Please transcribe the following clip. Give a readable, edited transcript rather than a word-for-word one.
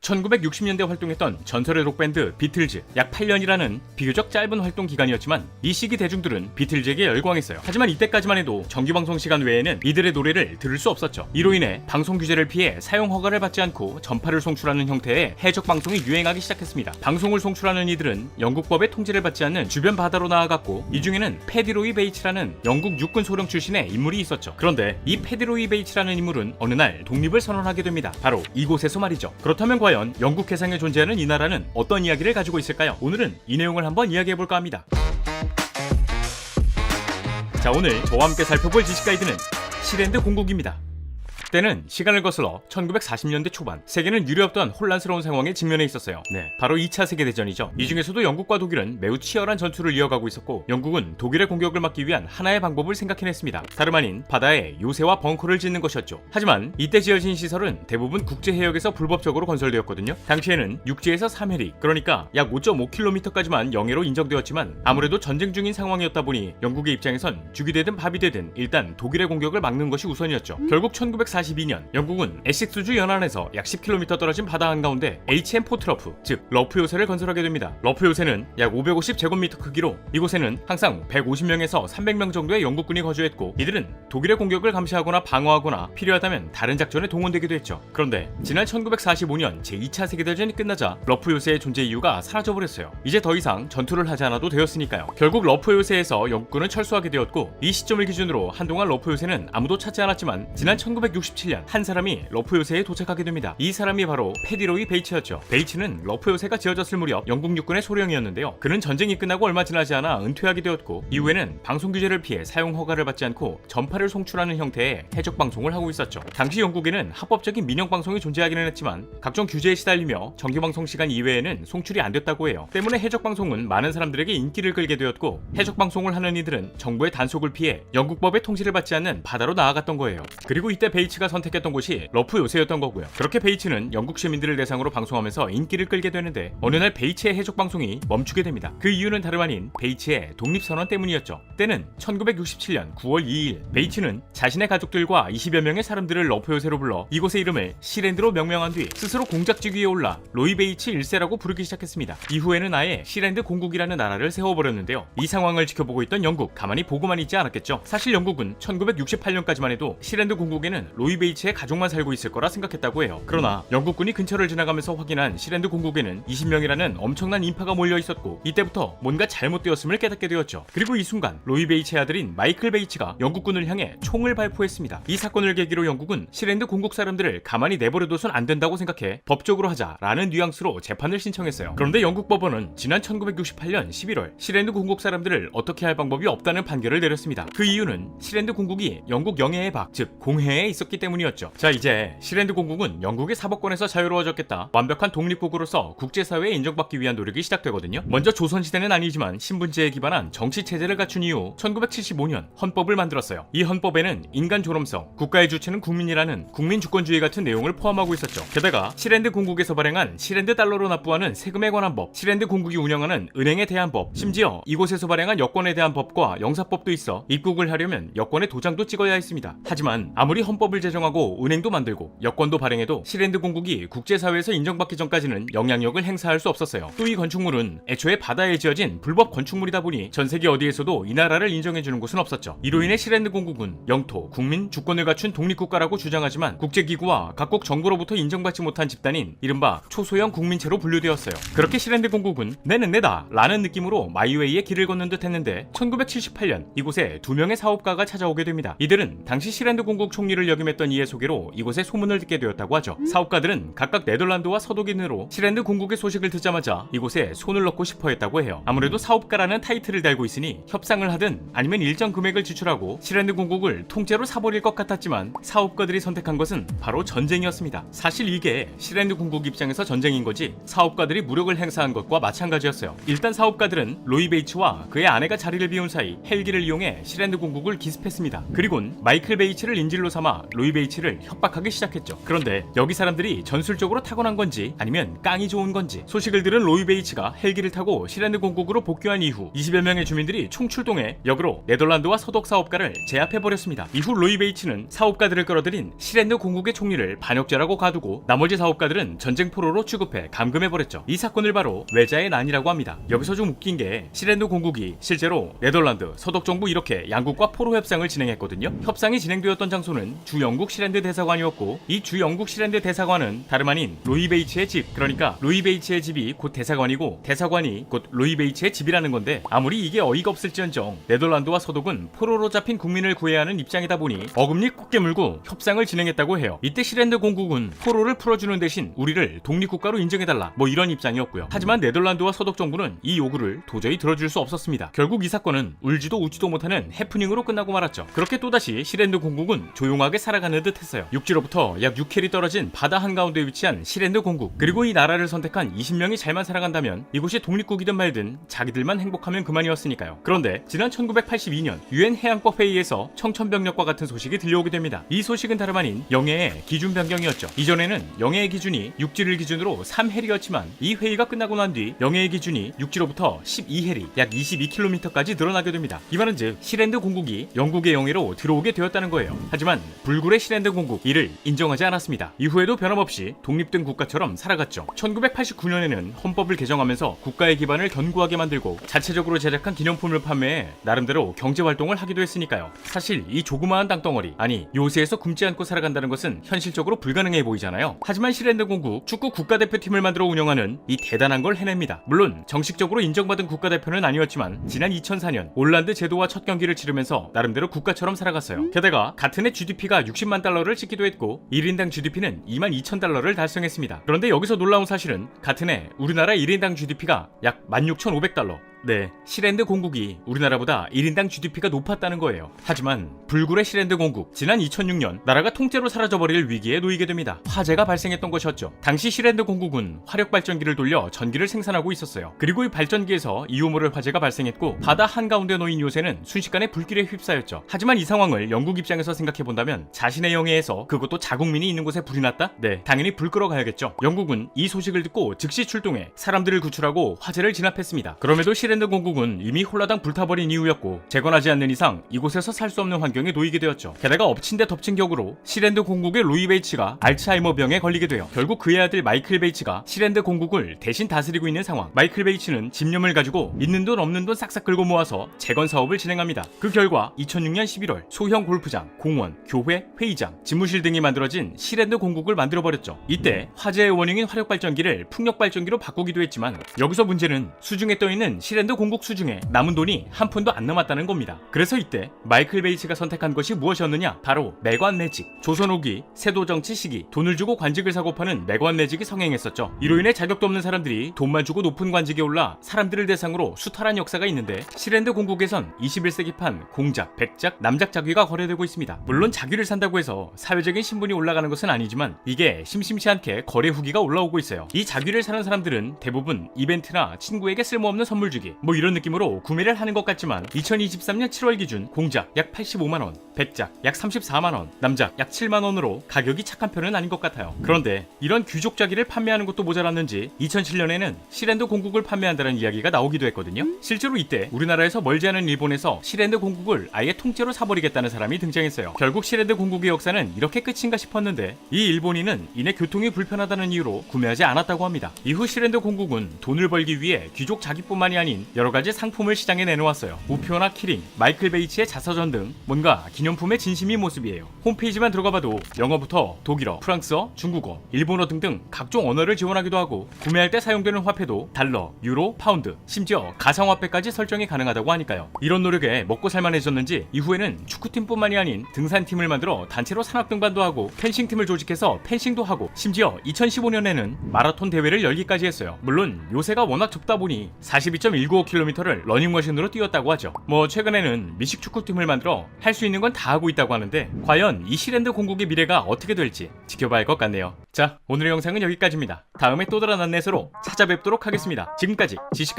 1960년대 활동했던 전설의 록밴드 비틀즈, 약 8년이라는 비교적 짧은 활동 기간이었지만 이 시기 대중들은 비틀즈에게 열광했어요. 하지만 이때까지만 해도 정규방송 시간 외에는 이들의 노래를 들을 수 없었죠. 이로 인해 방송 규제를 피해 사용 허가를 받지 않고 전파를 송출하는 형태의 해적 방송이 유행하기 시작했습니다. 방송을 송출하는 이들은 영국법의 통제를 받지 않는 주변 바다로 나아갔고, 이 중에는 패디로이 베이츠라는 영국 육군 소령 출신의 인물이 있었죠. 그런데 이 패디로이 베이츠라는 인물은 어느 날 독립을 선언하게 됩니다. 바로 이곳에서 말이죠. 그렇다면 과연 영국 해상에 존재하는 이 나라는 어떤 이야기를 가지고 있을까요? 오늘은 이 내용을 한번 이야기해볼까 합니다. 자, 오늘 저와 함께 살펴볼 지식 가이드는 시랜드 공국입니다. 때는 시간을 거슬러 1940년대 초반, 세계는 유리없던 혼란스러운 상황에 직면해 있었어요. 네, 바로 2차 세계대전이죠. 이 중에서도 영국과 독일은 매우 치열한 전투를 이어가고 있었고, 영국은 독일의 공격을 막기 위한 하나의 방법을 생각해냈습니다. 다름 아닌 바다에 요새와 벙커를 짓는 것이었죠. 하지만 이때 지어진 시설은 대부분 국제 해역에서 불법적으로 건설되었거든요. 당시에는 육지에서 3해리, 그러니까 약 5.5km까지만 영해로 인정되었지만, 아무래도 전쟁 중인 상황이었다 보니 영국의 입장에선 죽이 되든 밥이 되든 일단 독일의 공격을 막는 것이 우선이었죠. 결국 1942년 영국은 에식스주 연안에서 약 10km 떨어진 바다 한가운데 HM 포트러프, 즉 러프 요새를 건설하게 됩니다. 러프 요새는 약 550제곱미터 크기로 이곳에는 항상 150명에서 300명 정도의 영국군이 거주했고, 이들은 독일의 공격을 감시하거나 방어하거나 필요하다면 다른 작전에 동원되기도 했죠. 그런데 지난 1945년 제2차 세계대전이 끝나자 러프 요새의 존재 이유가 사라져버렸어요. 이제 더 이상 전투를 하지 않아도 되었으니까요. 결국 러프 요새에서 영국군은 철수하게 되었고, 이 시점을 기준으로 한동안 러프 요새는 아무도 찾지 않았지만 지난 1967년 한 사람이 러프 요새에 도착하게 됩니다. 이 사람이 바로 패디로이 베이츠였죠. 베이츠는 러프 요새가 지어졌을 무렵 영국 육군의 소령이었는데요. 그는 전쟁이 끝나고 얼마 지나지 않아 은퇴하게 되었고, 이후에는 방송 규제를 피해 사용 허가를 받지 않고 전파를 송출하는 형태의 해적 방송을 하고 있었죠. 당시 영국에는 합법적인 민영 방송이 존재하기는 했지만 각종 규제에 시달리며 정규 방송 시간 이외에는 송출이 안 됐다고 해요. 때문에 해적 방송은 많은 사람들에게 인기를 끌게 되었고, 해적 방송을 하는 이들은 정부의 단속을 피해 영국법의 통제를 받지 않는 바다로 나아갔던 거예요. 그리고 이때 베이츠가 선택했던 곳이 러프 요새였던 거고요. 그렇게 베이츠는 영국 시민들을 대상으로 방송하면서 인기를 끌게 되는데, 어느 날 베이츠의 해적 방송이 멈추게 됩니다. 그 이유는 다름 아닌 베이츠의 독립선언 때문이었죠. 때는 1967년 9월 2일, 베이츠는 자신의 가족들과 20여 명의 사람들을 러프 요새로 불러 이곳의 이름을 시랜드로 명명한 뒤 스스로 공작직 위에 올라 로이 베이츠 1세라고 부르기 시작했습니다. 이후에는 아예 시랜드 공국이라는 나라를 세워버렸는데요. 이 상황을 지켜보고 있던 영국, 가만히 보고만 있지 않았겠죠. 사실 영국은 1968년까지만 해도 시랜드 공국에는 로이 베이츠의 가족만 살고 있을 거라 생각했다고 해요. 그러나 영국군이 근처를 지나가면서 확인한 시랜드 공국에는 20명이라는 엄청난 인파가 몰려 있었고, 이때부터 뭔가 잘못되었음을 깨닫게 되었죠. 그리고 이 순간 로이 베이츠의 아들인 마이클 베이츠가 영국군을 향해 총을 발포했습니다. 이 사건을 계기로 영국은 시랜드 공국 사람들을 가만히 내버려둬선 안 된다고 생각해 법적으로 하자라는 뉘앙스로 재판을 신청했어요. 그런데 영국 법원은 지난 1968년 11월 시랜드 공국 사람들을 어떻게 할 방법이 없다는 판결을 내렸습니다. 그 이유는 시랜드 공국이 영국 영해의 밖, 즉 공해에 있었기 때문이었죠. 자, 이제 시랜드 공국은 영국의 사법권에서 자유로워졌겠다, 완벽한 독립국으로서 국제사회에 인정받기 위한 노력이 시작되거든요. 먼저 조선시대는 아니지만 신분제에 기반한 정치체제를 갖춘 이후 1975년 헌법을 만들었어요. 이 헌법에는 인간 존엄성, 국가의 주체는 국민이라는 국민주권주의 같은 내용을 포함하고 있었죠. 게다가 시랜드 공국에서 발행한 시랜드 달러로 납부하는 세금에 관한 법, 시랜드 공국이 운영하는 은행에 대한 법, 심지어 이곳에서 발행한 여권에 대한 법과 영사법도 있어 입국을 하려면 여권의 도장도 찍어야 했습니다. 하지만 아무리 헌법을 제정하고 은행도 만들고 여권도 발행해도 시랜드 공국이 국제사회에서 인정받기 전까지는 영향력을 행사할 수 없었어요. 또 이 건축물은 애초에 바다에 지어진 불법 건축물이다 보니 전 세계 어디에서도 이 나라를 인정해주는 곳은 없었죠. 이로 인해 시랜드 공국은 영토, 국민, 주권을 갖춘 독립국가라고 주장하지만 국제기구와 각국 정부로부터 인정받지 못한 집단인 이른바 초소형 국민체로 분류되었어요. 그렇게 시랜드 공국은 내는 내다 라는 느낌으로 마이웨이의 길을 걷는 듯 했는데, 1978년 이곳에 두 명의 사업가가 찾아오게 됩니다. 이들은 당시 시랜드 공국 총리를 역임했던 이의 소개로 이곳에 소문을 듣게 되었다고 하죠. 사업가들은 각각 네덜란드와 서독인으로 시랜드 공국의 소식을 듣자마자 이곳에 손을 넣고 싶어 했다고 해요. 아무래도 사업가라는 타이틀을 달고 있으니 협상을 하든 아니면 일정 금액을 지출하고 시랜드 공국을 통째로 사버릴 것 같았지만, 사업가들이 선택한 것은 바로 전쟁이었습니다. 사실 이게 시랜드 공국 입장에서 전쟁인 거지 사업가들이 무력을 행사한 것과 마찬가지였어요. 일단 사업가들은 로이 베이츠와 그의 아내가 자리를 비운 사이 헬기를 이용해 시랜드 공국을 기습했습니다. 그리곤 마이클 베이츠를 인질로 삼아 로이 베이츠를 협박하기 시작했죠. 그런데 여기 사람들이 전술적으로 타고난 건지 아니면 깡이 좋은 건지 소식을 들은 로이 베이츠가 헬기를 타고 시랜드 공국으로 복귀한 이후 20여 명의 주민들이 총출동해 역으로 네덜란드와 서독 사업가를 제압해버렸습니다. 이후 로이 베이츠는 사업가들을 끌어들인 시랜드 공국의 총리를 반역죄라고 가두고 나머지 사업가들은 전쟁 포로로 취급해 감금해버렸죠. 이 사건을 바로 외자의 난이라고 합니다. 여기서 좀 웃긴 게 시랜드 공국이 실제로 네덜란드, 서독 정부 이렇게 양국과 포로 협상을 진행했거든요. 협상이 진행되었던 장소는 주 영국 시랜드 대사관이었고 이 주 영국 시랜드 대사관은 다름 아닌 로이 베이츠의 집, 그러니까 로이 베이츠의 집이 곧 대사관이고 대사관이 곧 로이 베이츠의 집이라는 건데 아무리 이게 어이가 없을지언정 네덜란드와 서독은 포로로 잡힌 국민을 구해야 하는 입장이다 보니 어금니 꼭 깨물고 협상을 진행했다고 해요. 이때 시랜드 공국은 포로를 풀어주는 대신 우리를 독립국가로 인정해달라 뭐 이런 입장이었고요. 하지만 네덜란드와 서독 정부는 이 요구를 도저히 들어줄 수 없었습니다. 결국 이 사건은 울지도 웃지도 못하는 해프닝으로 끝나고 말았죠. 그렇게 또다시 시랜드 공국은 조용하게 살아가는 듯 했어요. 육지로부터 약 6캐리 떨어진 바다 한가운데 위치한 시랜드 공국, 그리고 이 나라를 선택한 20명이 잘만 살아간다면 이곳이 독립국이든 말든 자기들만 행복하면 그만이었으니까요. 그런데 지난 1982년 유엔 해양법 회의에서 청천벽력과 같은 소식이 들려오게 됩니다. 이 소식은 다름 아닌 영해의 기준 변경이었죠. 이전에는 영해의 기준이 육지를 기준으로 3해리였지만 이 회의가 끝나고 난 뒤 영해의 기준이 육지로부터 12해리 약 22km까지 늘어나게 됩니다. 이 말은 즉 시랜드 공국이 영국의 영해로 들어오게 되었다는 거예요. 하지만 불굴의 시랜드 공국 이를 인정하지 않았습니다. 이후에도 변함없이 독립된 국가처럼 살아갔죠. 1989년에는 헌법을 개정하면서 국가의 기반을 견고하게 만들고 자체적으로 제작한 기념품을 판매해 나름대로 경제활동을 하기도 했으니까요. 사실 이 조그마한 땅덩어리, 아니 요새에서 굶지 않고 살아간다는 것은 현실적으로 불가능해 보이잖아요. 하지만 시랜드 공국 축구 국가대표팀을 만들어 운영하는 이 대단한 걸 해냅니다. 물론 정식적으로 인정받은 국가대표는 아니었지만 지난 2004년 올란드 제도와 첫 경기를 치르면서 나름대로 국가처럼 살아갔어요. 게다가 같은 해 GDP가 60만 달러를 찍기도 했고 1인당 GDP는 2만 2천 달러를 달성했습니다. 그런데 여기서 놀라운 사실은 같은 해 우리나라 1인당 GDP가 약 16,500달러, 네, 시랜드 공국이 우리나라보다 1인당 GDP가 높았다는 거예요. 하지만 불굴의 시랜드 공국, 지난 2006년 나라가 통째로 사라져버릴 위기에 놓이게 됩니다. 화재가 발생했던 것이었죠. 당시 시랜드 공국은 화력발전기를 돌려 전기를 생산하고 있었어요. 그리고 이 발전기에서 이오모를 화재가 발생했고 바다 한가운데 놓인 요새는 순식간에 불길에 휩싸였죠. 하지만 이 상황을 영국 입장에서 생각해본다면 자신의 영해에서 그것도 자국민이 있는 곳에 불이 났다? 네, 당연히 불 끄러 가야겠죠. 영국은 이 소식을 듣고 즉시 출동해 사람들을 구출하고 화재를 진압했습니다. 그럼에도 시랜드 공국은 이미 홀라당 불타버린 이후였고 재건하지 않는 이상 이곳에서 살 수 없는 환경에 놓이게 되었죠. 게다가 엎친 데 덮친 격으로 시랜드 공국의 로이 베이츠가 알츠하이머병에 걸리게 돼요. 결국 그의 아들 마이클 베이츠가 시랜드 공국을 대신 다스리고 있는 상황. 마이클 베이츠는 집념을 가지고 있는 돈 없는 돈 싹싹 긁어 모아서 재건 사업을 진행합니다. 그 결과 2006년 11월 소형 골프장, 공원, 교회, 회의장, 집무실 등이 만들어진 시랜드 공국을 만들어버렸죠. 이때 화재의 원흉인 화력발전기를 풍력발전기로 바꾸기도 했지만 여기서 문제는 수중에 떠있는 시랜드 공국 수중에 남은 돈이 한 푼도 안 남았다는 겁니다. 그래서 이때 마이클 베이츠가 선택한 것이 무엇이었느냐? 바로 매관 매직. 조선 후기 세도 정치 시기 돈을 주고 관직을 사고 파는 매관 매직이 성행했었죠. 이로 인해 자격도 없는 사람들이 돈만 주고 높은 관직에 올라 사람들을 대상으로 수탈한 역사가 있는데 시랜드 공국에선 21세기판 공작, 백작, 남작 자귀가 거래되고 있습니다. 물론 자귀를 산다고 해서 사회적인 신분이 올라가는 것은 아니지만 이게 심심치 않게 거래 후기가 올라오고 있어요. 이 자귀를 사는 사람들은 대부분 이벤트나 친구에게 쓸모없는 선물 주기 뭐 이런 느낌으로 구매를 하는 것 같지만 2023년 7월 기준 공작 약 85만원, 백작 약 34만원, 남작 약 7만원으로 가격이 착한 편은 아닌 것 같아요. 그런데 이런 귀족 자기를 판매하는 것도 모자랐는지 2007년에는 시랜드 공국을 판매한다는 이야기가 나오기도 했거든요. 실제로 이때 우리나라에서 멀지 않은 일본에서 시랜드 공국을 아예 통째로 사버리겠다는 사람이 등장했어요. 결국 시랜드 공국의 역사는 이렇게 끝인가 싶었는데 이 일본인은 이내 교통이 불편하다는 이유로 구매하지 않았다고 합니다. 이후 시랜드 공국은 돈을 벌기 위해 귀족 자기뿐만이 아닌 여러가지 상품을 시장에 내놓았어요. 우표나 키링, 마이클 베이츠의 자서전 등 뭔가 기념품의 진심인 모습이에요. 홈페이지만 들어가봐도 영어부터 독일어, 프랑스어, 중국어, 일본어 등등 각종 언어를 지원하기도 하고 구매할 때 사용되는 화폐도 달러, 유로, 파운드, 심지어 가상화폐까지 설정이 가능하다고 하니까요. 이런 노력에 먹고 살만해졌는지 이후에는 축구팀뿐만이 아닌 등산팀을 만들어 단체로 산악등반도 하고 펜싱팀을 조직해서 펜싱도 하고 심지어 2015년에는 마라톤 대회를 열기까지 했어요. 물론 요새가 워낙 좁다 보니 42.195km를 러닝머신으로 뛰었다고 하죠. 뭐 최근에는 미식 축구팀을 만들어 할 수 있는 건 다 하고 있다고 하는데 과연 이 시랜드 공국의 미래가 어떻게 될지 지켜봐야 할 것 같네요. 자, 오늘의 영상은 여기까지입니다. 다음에 또 다른 안내서로 찾아뵙도록 하겠습니다. 지금까지 지식가